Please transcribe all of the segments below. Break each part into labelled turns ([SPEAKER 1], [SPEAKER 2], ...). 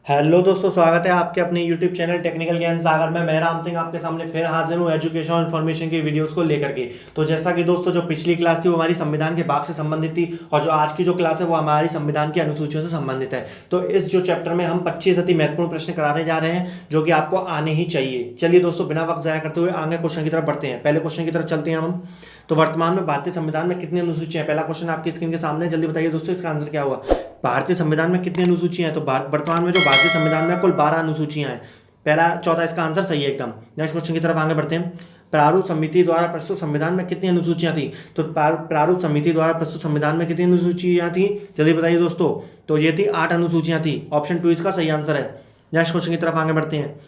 [SPEAKER 1] Hello दोस्तों, स्वागत है आपके अपने यूट्यूब चैनल टेक्निकल ज्ञान सागर में। मैं राम सिंह आपके सामने फिर हाजिर हूँ एजुकेशन और इन्फॉर्मेशन की वीडियोस को लेकर के। तो जैसा कि दोस्तों, जो पिछली क्लास थी वो हमारी संविधान के भाग से संबंधित थी और जो आज की जो क्लास है वो हमारी संविधान की अनुसूचियों से संबंधित है। तो इस जो चैप्टर में हम 25 अति महत्वपूर्ण प्रश्न कराने जा रहे हैं जो कि आपको आने ही चाहिए। चलिए दोस्तों, बिना वक्त जाया करते हुए आगे क्वेश्चन की तरफ बढ़ते हैं। पहले क्वेश्चन की तरफ चलते हैं हम। तो वर्तमान में भारतीय संविधान में कितनी अनुसूचियां हैं? पहला क्वेश्चन आपकी स्क्रीन के सामने, जल्दी बताइए दोस्तों इसका आंसर क्या होगा। भारतीय संविधान में कितनी अनुसूचियां हैं? तो वर्तमान में जो भारतीय संविधान में कुल 12 अनुसूचियां हैं। पहला चौथा इसका आंसर सही है एकदम। नेक्स्ट क्वेश्चन की तरफ आगे बढ़ते हैं। प्रारूप समिति द्वारा प्रस्तुत संविधान में कितनी अनुसूचियां थी? तो प्रारूप समिति द्वारा प्रस्तुत संविधान में कितनी अनुसूचियां थी? जल्दी बताइए दोस्तों। तो ये थी 8 अनुसूचियां थी। ऑप्शन 2 इसका सही आंसर है। नेक्स्ट क्वेश्चन की तरफ आगे बढ़ते हैं।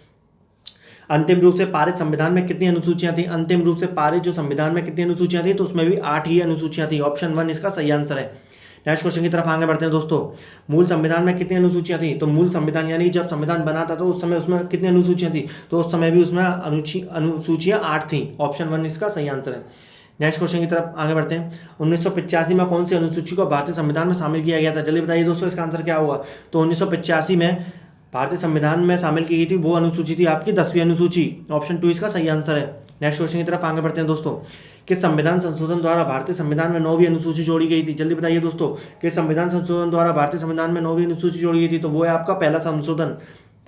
[SPEAKER 1] अंतिम रूप से पारित संविधान में कितनी अनुसूचियां थी? अंतिम रूप से पारित जो संविधान में कितनी अनुसूचियां थी? तो उसमें भी 8 ही अनुसूचियां थी। ऑप्शन 1 इसका सही आंसर है। नेक्स्ट क्वेश्चन की तरफ आगे बढ़ते हैं दोस्तों। मूल संविधान में कितनी अनुसूचियां थी? तो मूल संविधान यानी जब संविधान बना था तो उस समय उसमें कितनी अनुसूचियां थी? तो उस समय भी उसमें अनुसूचियां 8 थी। ऑप्शन 1 इसका सही आंसर है। नेक्स्ट क्वेश्चन की तरफ आगे बढ़ते हैं। 1985 में कौन सी अनुसूची को भारतीय संविधान में शामिल किया गया था? जल्दी बताइए दोस्तों इसका आंसर क्या होगा। तो 1985 में भारतीय संविधान में शामिल की गई थी वो अनुसूची थी आपकी 10वीं अनुसूची। ऑप्शन 2 इसका सही आंसर है। नेक्स्ट क्वेश्चन की तरफ आगे बढ़ते हैं दोस्तों। किस संविधान संशोधन द्वारा भारतीय संविधान में 9वीं अनुसूची जोड़ी गई थी? जल्दी बताइए दोस्तों। किस संविधान संशोधन द्वारा भारतीय संविधान में 9वीं अनुसूची जोड़ी गई थी? तो वो है आपका पहला संशोधन।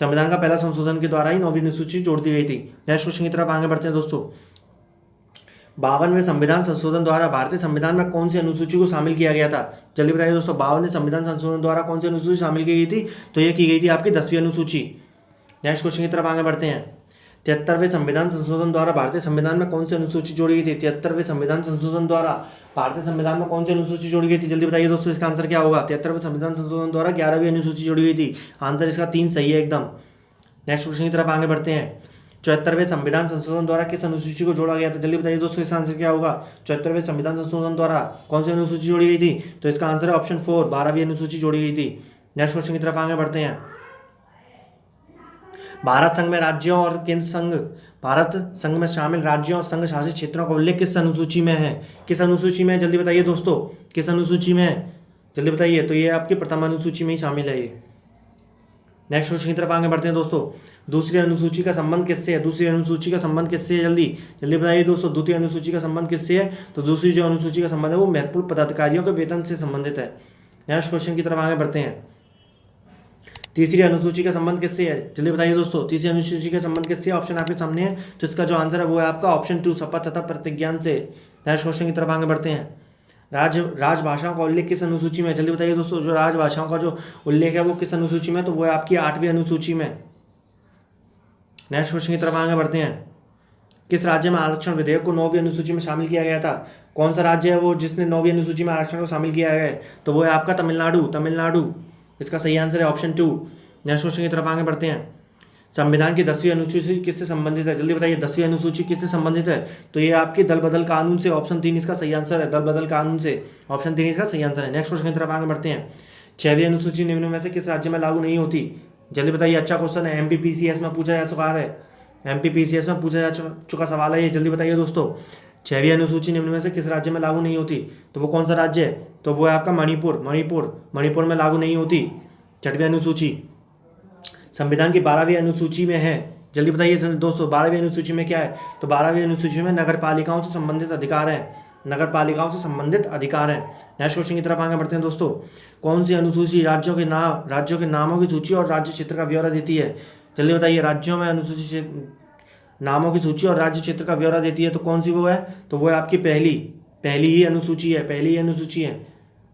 [SPEAKER 1] संविधान का पहला संशोधन के द्वारा ही 9वीं अनुसूची जोड़ दी गई थी। नेक्स्ट क्वेश्चन की तरफ आगे बढ़ते हैं दोस्तों। 52वें संविधान संशोधन द्वारा भारतीय संविधान में कौन सी अनुसूची को शामिल किया गया था? जल्दी बताइए दोस्तों। 52वें संविधान संशोधन द्वारा कौन सी अनुसूची शामिल की गई थी? तो ये की गई थी आपकी 10वीं अनुसूची। नेक्स्ट क्वेश्चन की तरफ आगे बढ़ते हैं। 73वें संविधान संशोधन द्वारा भारतीय संविधान में कौन सी अनुसूची जोड़ी गई थी? 73वें संविधान संशोधन द्वारा भारतीय संविधान में कौन सी अनुसूची जोड़ी गई थी? जल्दी बताइए दोस्तों इसका आंसर क्या होगा। 73वें संविधान संशोधन द्वारा 11वीं अनुसूची जोड़ी गई थी। आंसर इसका 3 सही है एकदम। नेक्स्ट क्वेश्चन की तरफ आगे बढ़ते हैं। 74वें संविधान संशोधन द्वारा किस अनुसूची को जोड़ा गया था? जल्दी बताइए दोस्तों इसका आंसर क्या होगा। 74वें संविधान संशोधन द्वारा कौन सी अनुसूची जोड़ी गई थी? तो इसका आंसर है ऑप्शन 4, 12वीं अनुसूची जोड़ी गई थी। नेक्स्ट क्वेश्चन की तरफ आगे बढ़ते हैं। भारत संघ में राज्यों और केंद्र संघ भारत संघ में शामिल राज्यों और संघ शासित क्षेत्रों का उल्लेख किस अनुसूची में है? किस अनुसूची में? जल्दी बताइए दोस्तों किस अनुसूची में है? जल्दी बताइए। तो ये आपकी प्रथम अनुसूची में ही शामिल है ये। नेक्स्ट क्वेश्चन की तरफ आगे बढ़ते हैं दोस्तों। दूसरी अनुसूची का संबंध किससे है? दूसरी अनुसूची का संबंध किससे है? जल्दी जल्दी बताइए दोस्तों। द्वितीय अनुसूची का संबंध किससे है? तो दूसरी जो अनुसूची का संबंध है वो महत्वपूर्ण पदाधिकारियों के वेतन से संबंधित है। नेक्स्ट क्वेश्चन की तरफ आगे बढ़ते हैं। तीसरी अनुसूची का संबंध किससे है? जल्दी बताइए दोस्तों। तीसरी अनुसूची का संबंध किससे है? ऑप्शन आपके सामने है। तो इसका जो आंसर है वो है आपका ऑप्शन 2, शपथ तथा प्रतिज्ञान से। नेक्स्ट क्वेश्चन की तरफ आगे बढ़ते हैं। राजभाषाओं का उल्लेख किस अनुसूची में? जल्दी बताइए दोस्तों। जो राजभाषाओं का जो उल्लेख है वो किस अनुसूची में? तो वो है आपकी 8वीं अनुसूची में। नेक्स्ट क्वेश्चन की तरफ आगे बढ़ते हैं। किस राज्य में आरक्षण विधेयक को 9वीं अनुसूची में शामिल किया गया था? कौन सा राज्य है वो जिसने 9वीं अनुसूची में आरक्षण को शामिल किया गया है? तो वो है आपका तमिलनाडु। तमिलनाडु इसका सही आंसर है ऑप्शन 2। नेक्स्ट क्वेश्चन की तरफ आगे बढ़ते हैं। संविधान की 10वीं अनुसूची किससे संबंधित है? जल्दी बताइए 10वीं अनुसूची किससे संबंधित है? तो ये आपकी दल बदल कानून से। ऑप्शन 3 इसका सही आंसर है। दल बदल कानून से। ऑप्शन 3 इसका सही आंसर है। नेक्स्ट क्वेश्चन की तरफ आगे बढ़ते हैं। 6वीं अनुसूची निम्न में से किस राज्य में लागू नहीं होती? जल्दी बताइए। अच्छा क्वेश्चन है। एमपीपीसीएस में पूछा जा चुका है। एमपीपीसीएस में पूछा जा चुका सवाल है ये। जल्दी बताइए दोस्तों। 6वीं अनुसूची निम्न में से किस राज्य में लागू नहीं होती? तो वो कौन सा राज्य है? तो वो है आपका मणिपुर। मणिपुर में लागू नहीं होती 6वीं अनुसूची। संविधान की 12वीं अनुसूची में है। जल्दी बताइए दोस्तों 12वीं अनुसूची में क्या है? तो 12वीं अनुसूची में नगर पालिकाओं से संबंधित अधिकार है। नगर पालिकाओं से संबंधित अधिकार है। नेक्स्ट क्वेश्चन की तरफ आगे बढ़ते हैं दोस्तों। कौन सी अनुसूची राज्यों के नामों की सूची और राज्य क्षेत्र का ब्यौरा देती है? जल्दी बताइए। राज्यों में अनुसूची नामों की सूची और राज्य क्षेत्र का ब्यौरा देती है तो कौन सी वो है? तो वो है आपकी पहली ही अनुसूची है। पहली ही अनुसूची है।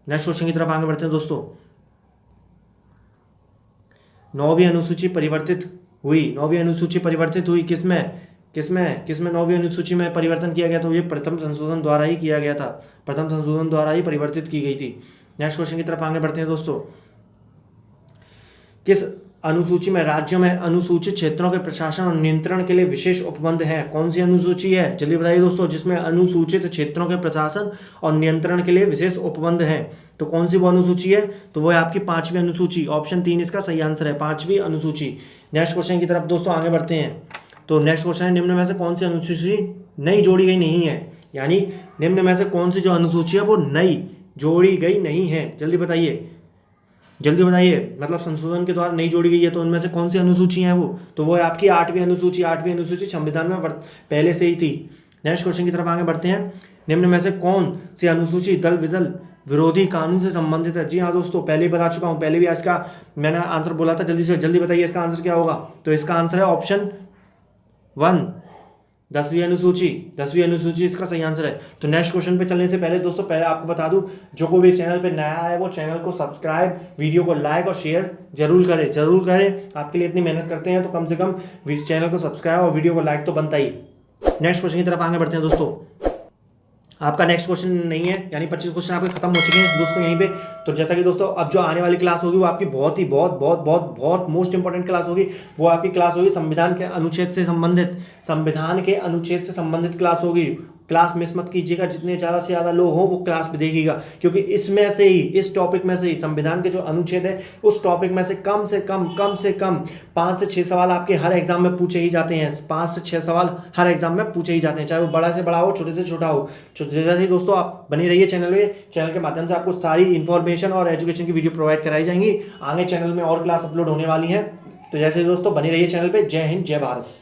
[SPEAKER 1] नेक्स्ट क्वेश्चन की तरफ आगे बढ़ते हैं दोस्तों। 9वीं अनुसूची परिवर्तित हुई। 9वीं अनुसूची परिवर्तित हुई किसमें 9वीं अनुसूची में परिवर्तन किया गया? तो ये प्रथम संशोधन द्वारा ही किया गया था। प्रथम संशोधन द्वारा ही परिवर्तित की गई थी। नेक्स्ट क्वेश्चन की तरफ आगे बढ़ते हैं दोस्तों। किस अनुसूची में राज्यों में अनुसूचित क्षेत्रों के प्रशासन और नियंत्रण के लिए विशेष उपबंध है? कौन सी अनुसूची है? जल्दी बताइए दोस्तों। जिसमें अनुसूचित क्षेत्रों के प्रशासन और नियंत्रण के लिए विशेष उपबंध है तो कौन सी वो अनुसूची है? तो वो है आपकी 5वीं अनुसूची। ऑप्शन 3 इसका सही आंसर है। 5वीं अनुसूची। नेक्स्ट क्वेश्चन की तरफ दोस्तों आगे बढ़ते हैं। तो नेक्स्ट क्वेश्चन है। निम्न में से कौन सी अनुसूची नई जोड़ी गई नहीं है? यानी निम्न में से कौन सी जो अनुसूची है वो नई जोड़ी गई नहीं है? जल्दी बताइए। जल्दी बताइए, मतलब संशोधन के द्वारा नहीं जोड़ी गई है तो उनमें से कौन सी अनुसूची है वो? तो वो है आपकी 8वीं अनुसूची। 8वीं अनुसूची संविधान में पहले से ही थी। नेक्स्ट क्वेश्चन की तरफ आगे बढ़ते हैं। निम्न में से कौन सी अनुसूची दल विदल विरोधी कानून से संबंधित है? जी हाँ दोस्तों, पहले ही बता चुका हूँ, पहले भी इसका मैंने आंसर बोला था। जल्दी से जल्दी बताइए इसका आंसर क्या होगा? तो इसका आंसर है ऑप्शन 1, 10वीं अनुसूची। 10वीं अनुसूची इसका सही आंसर है। तो नेक्स्ट क्वेश्चन पे चलने से पहले दोस्तों, पहले आपको बता दूं, जो कोई भी चैनल पे नया है वो चैनल को सब्सक्राइब, वीडियो को लाइक और शेयर जरूर करें, जरूर करें। आपके लिए इतनी मेहनत करते हैं तो कम से कम चैनल को सब्सक्राइब और वीडियो को लाइक तो बनता ही। नेक्स्ट क्वेश्चन की तरफ आगे बढ़ते हैं दोस्तों। आपका नेक्स्ट क्वेश्चन नहीं है, यानी 25 क्वेश्चन आपके खत्म हो चुके हैं दोस्तों यहीं पे। तो जैसा कि दोस्तों अब जो आने वाली क्लास होगी वो आपकी बहुत ही बहुत मोस्ट इंपॉर्टेंट क्लास होगी। वो आपकी क्लास होगी संविधान के अनुच्छेद से संबंधित, संविधान के अनुच्छेद से संबंधित क्लास होगी। क्लास मिस मत कीजिएगा, जितने ज़्यादा से ज़्यादा लोग हो वो क्लास पे देखिएगा, क्योंकि इसमें से ही, इस टॉपिक में से ही, संविधान के जो अनुच्छेद है उस टॉपिक में से कम से कम 5 से 6 सवाल आपके हर एग्जाम में पूछे ही जाते हैं। 5 से 6 सवाल हर एग्जाम में पूछे ही जाते हैं, चाहे वो बड़ा से बड़ा हो, छोटे से छोटा हो। जैसे ही दोस्तों आप बने रहिए चैनल में, चैनल के माध्यम से आपको सारी इन्फॉर्मेशन और एजुकेशन की वीडियो प्रोवाइड कराई जाएंगी। आगे चैनल में और क्लास अपलोड होने वाली है। तो जैसे दोस्तों बने रहिए चैनल पे। जय हिंद, जय भारत।